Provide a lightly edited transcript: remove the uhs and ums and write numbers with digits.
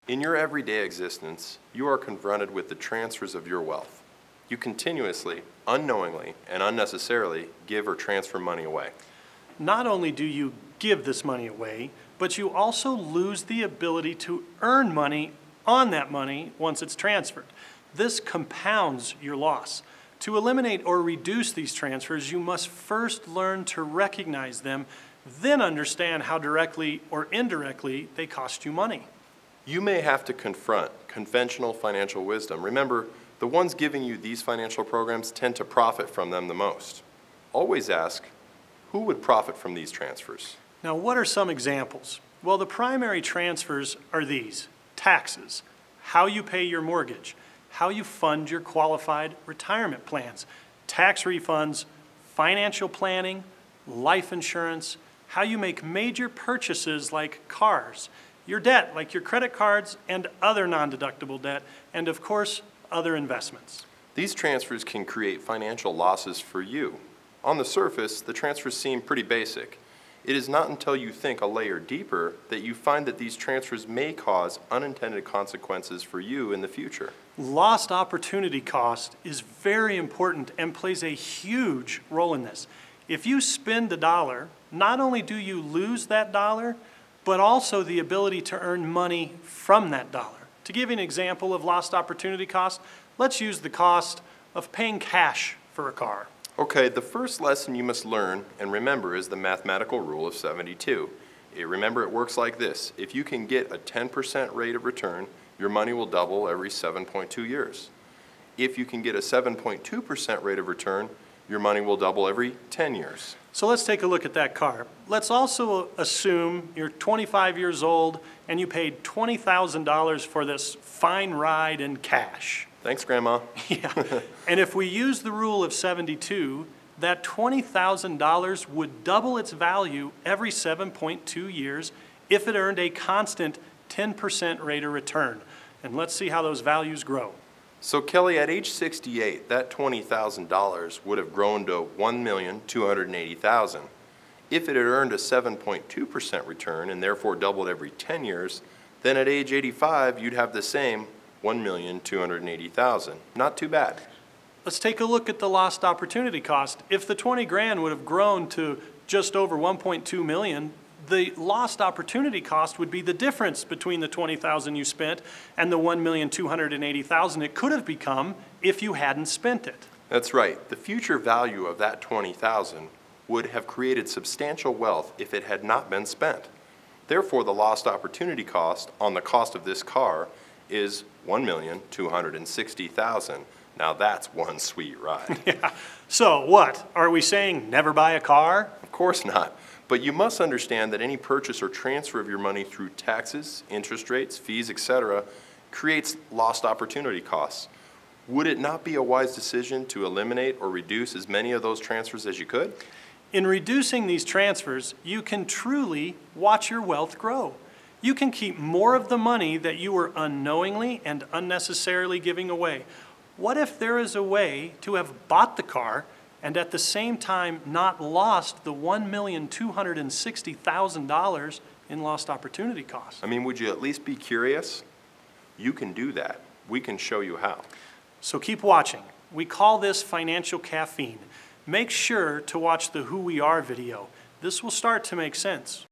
In your everyday existence, you are confronted with the transfers of your wealth. You continuously, unknowingly, and unnecessarily give or transfer money away. Not only do you give this money away, but you also lose the ability to earn money on that money once it's transferred. This compounds your loss. To eliminate or reduce these transfers, you must first learn to recognize them, then understand how directly or indirectly they cost you money. You may have to confront conventional financial wisdom. Remember, the ones giving you these financial programs tend to profit from them the most. Always ask, who would profit from these transfers? Now, what are some examples? Well, the primary transfers are these: taxes, how you pay your mortgage, how you fund your qualified retirement plans, tax refunds, financial planning, life insurance, how you make major purchases like cars, your debt like your credit cards and other non-deductible debt, and of course, other investments. These transfers can create financial losses for you. On the surface, the transfers seem pretty basic. It is not until you think a layer deeper that you find that these transfers may cause unintended consequences for you in the future. Lost opportunity cost is very important and plays a huge role in this. If you spend a dollar, not only do you lose that dollar, but also the ability to earn money from that dollar. To give you an example of lost opportunity cost, let's use the cost of paying cash for a car. Okay, the first lesson you must learn and remember is the mathematical rule of 72. Remember, it works like this. If you can get a 10% rate of return, your money will double every 7.2 years. If you can get a 7.2% rate of return, your money will double every 10 years. So let's take a look at that car. Let's also assume you're 25 years old and you paid $20,000 for this fine ride in cash. Thanks, Grandma. Yeah. And if we use the rule of 72, that $20,000 would double its value every 7.2 years if it earned a constant 10% rate of return. And let's see how those values grow. So Kelly, at age 68, that $20,000 would have grown to $1,280,000. If it had earned a 7.2% return and therefore doubled every 10 years, then at age 85, you'd have the same $1,280,000. Not too bad. Let's take a look at the lost opportunity cost. If the 20 grand would have grown to just over 1.2 million, the lost opportunity cost would be the difference between the $20,000 you spent and the $1,280,000 it could have become if you hadn't spent it. That's right. The future value of that $20,000 would have created substantial wealth if it had not been spent. Therefore, the lost opportunity cost on the cost of this car is $1,260,000. Now that's one sweet ride. Yeah. So what? Are we saying never buy a car? Of course not. But you must understand that any purchase or transfer of your money through taxes, interest rates, fees, etc. creates lost opportunity costs. Would it not be a wise decision to eliminate or reduce as many of those transfers as you could? In reducing these transfers, you can truly watch your wealth grow. You can keep more of the money that you were unknowingly and unnecessarily giving away. What if there is a way to have bought the car and at the same time not lost the $1,260,000 in lost opportunity costs? I mean, would you at least be curious? You can do that. We can show you how. So keep watching. We call this financial caffeine. Make sure to watch the Who We Are video. This will start to make sense.